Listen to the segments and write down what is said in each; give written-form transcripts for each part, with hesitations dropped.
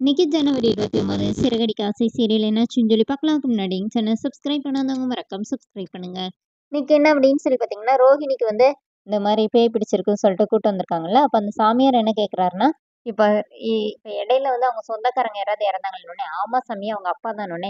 இன்னைக்கு ஜனவரி 29 சிறகடிக்க ஆசை சீரியல் என்னாச்சுன்னு சொல்லி பார்க்கலாம்க்கு முன்னாடி சேனல் சப்ஸ்கிரைப் பண்ணாதவங்க மறக்காம சப்ஸ்கிரைப் பண்ணுங்க. இன்னைக்கு என்ன அப்படின்னு சொல்லி பார்த்தீங்கன்னா, ரோஹிணிக்கு இந்த மாதிரி பேய் பிடிச்சிருக்குன்னு சொல்லிட்டு கூட்டு வந்திருக்காங்கல்ல. அப்போ அந்த சாமியார் என்ன கேட்குறாருன்னா, இப்போ இப்போ இடையில அவங்க சொந்தக்காரங்க யாராவது இறந்தாங்கன்னொடனே, ஆமா சாமி அவங்க அப்பா தானோடனே,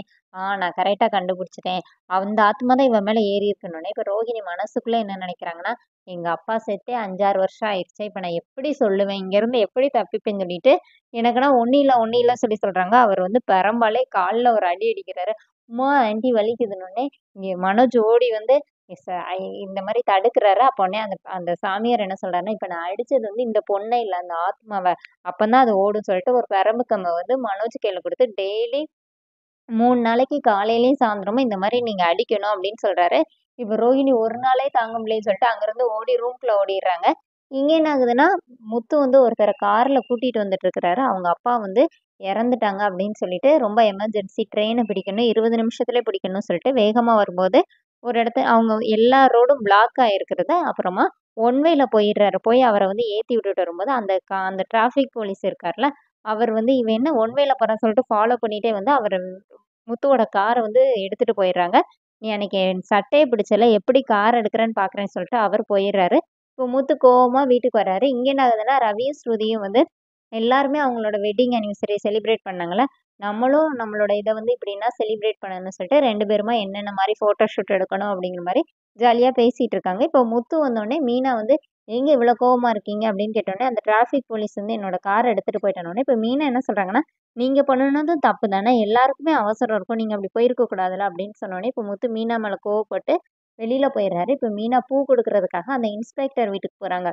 நான் கரெக்டாக கண்டுபிடிச்சிட்டேன், அந்த ஆத்மா தான் இவன் மேலே ஏறி இருக்குன்னொடனே, இப்போ ரோஹிணி மனசுக்குள்ளே என்ன நினைக்கிறாங்கன்னா, எங்கள் அப்பா செத்தே 5-6 வருஷம் ஆயிடுச்சு, இப்போ நான் எப்படி சொல்லுவேன், இங்கேருந்து எப்படி தப்பிப்பேன்னு சொல்லிட்டு எனக்குன்னா ஒண்ணும் இல்ல சொல்லி சொல்றாங்க. அவர் பெரம்பாலே கால்ல ஒரு அடி அடிக்கிறாரு. "அம்மா ஆன்டி வலிக்குதுன்னொன்னே" இங்க மனோஜ் ஓடி ச ஐ இந்த மாரி தடுக்குறாரு. அப்ப உடனே அந்த அந்த சாமியார் என்ன சொல்றாருன்னா, "இப்ப நான் அடிச்சது இந்த பொண்ண இல்ல, அந்த ஆத்மாவ. அப்பதான் அது ஓடும்ன்னு" சொல்லிட்டு ஒரு பெரம்பு கம்ப மனோஜ் கையில குடுத்து டெய்லி 3 நாளைக்கு காலையிலயும் சாயந்தரமும் இந்த மாரி நீங்க அடிக்கணும் அப்படின்னு சொல்றாரு. இப்ப ரோஹிணி ஒரு நாளே தாங்க முடியலன்னு சொல்லிட்டு அங்கிருந்து ஓடி ரூம்குள்ள ஓடிர்றாங்க. இங்க என்ன ஆகுதுன்னா, முத்து ஒருத்தர கார்ல கூட்டிட்டு வந்துட்டு இருக்கிறாரு. அவங்க அப்பா இறந்துட்டாங்க அப்படின்னு சொல்லிட்டு ரொம்ப எமர்ஜென்சி ட்ரெயின பிடிக்கணும். 20 நிமிஷத்திலே பிடிக்கணும்னு சொல்லிட்டு வேகமா வரும்போது, ஒரு இடத்துல அவங்க எல்லா ரோடும் பிளாக் ஆயிருக்கிறத அப்புறமா ஒன் வேல போயிடுறாரு. போய் அவர ஏத்தி விட்டுட்டு வரும்போது, அந்த டிராஃபிக் போலீஸ் இருக்கார்ல, அவர் இவன் என்ன ஒன் வேல போறான்னு சொல்லிட்டு ஃபாலோ பண்ணிட்டே அவர முத்துவோட கார எடுத்துட்டு போயிடுறாங்க. "நீ அன்னைக்கு என் சட்டைய பிடிச்சல, எப்படி கார் எடுக்கிறேன்னு பார்க்குறேன்னு" சொல்லிட்டு அவர் போயிடுறாரு. இப்போ முத்து கோவமா வீட்டுக்கு வர்றாரு. இங்க என்ன ஆகுதுன்னா, ரவியும் ஸ்ருதியும் எல்லாருமே அவங்களோட வெட்டிங் அனிவர்சரிய செலிப்ரேட் பண்ணாங்கல்ல. நம்மளும் நம்மளோட இத இப்படின்னா செலிப்ரேட் பண்ணணும்னு சொல்லிட்டு 2 பேருமா என்னென்ன மாரி ஃபோட்டோ ஷூட் எடுக்கணும் அப்படிங்கிற மாரி ஜாலியா பேசிட்டு இருக்காங்க. இப்போ முத்து வந்தோனே மீனா "எங்க இவ்வளோ கோவமா இருக்கீங்க?" அப்படின்னு கேட்டோனே, "அந்த டிராஃபிக் போலீஸ் என்னோட கார எடுத்துட்டு போயிட்டானோனே" இப்போ மீனா என்ன சொல்றாங்கன்னா, "நீங்க பண்ணுனதும் தப்பு தானே. எல்லாருக்குமே அவசரம் இருக்கும். நீங்க அப்படி போயிருக்க கூடாதுல்ல" அப்படின்னு சொன்னோனே, இப்போ முத்து மீனா மேல கோவப்பட்டு வெளியில போயிடுறாரு. இப்போ மீனா பூ குடுக்குறதுக்காக அந்த இன்ஸ்பெக்டர் வீட்டுக்கு போறாங்க.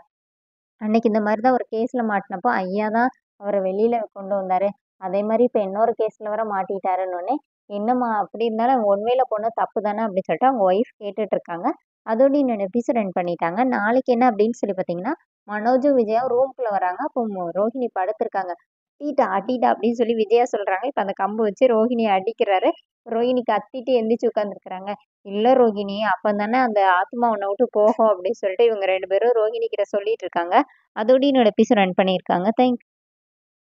அன்னைக்கு இந்த மாரி தான் ஒரு கேஸ்ல மாட்டுனப்போ, ஐயா தான் அவர வெளியில கொண்டு வந்தாரு. அதே மாரி இப்ப இன்னொரு கேஸ்ல வேற மாட்டிட்டாருன்னோனே, "என்னம்மா அப்படி இருந்தாலும் ஒன் வேல போனது தப்பு தானே" அப்படின்னு சொல்லிட்டு அவங்க ஒய்ஃப் கேட்டுட்டு இருக்காங்க. அதோட இன்னொரு எபிசோட் எண்ட் பண்ணிட்டாங்க. நாளைக்கு என்ன அப்படின்னு சொல்லி பார்த்தீங்கன்னா, மனோஜும் விஜயாவும் ரூம்குள்ள வராங்க. அப்போ ரோஹிணி படுத்திருக்காங்க. "அடிடா, அடிடா" அப்படின்னு சொல்லி விஜயா சொல்றாங்க. இப்ப அந்த கம்பு வச்சு ரோஹிணிய அடிக்கிறாரு. ரோஹிணி கத்திட்டு எந்திரிச்சு உட்காந்துருக்காங்க. "இல்ல ரோஹிணி, அப்பந்தானே அந்த ஆத்மா உன்ன விட்டு போகும்" அப்படின்னு சொல்லிட்டு இவங்க 2 பேரும் ரோஹிணி கிட்ட சொல்லிட்டு இருக்காங்க. அதோட என்னோட எபிசோட் ரன் பண்ணியிருக்காங்க. தேங்க்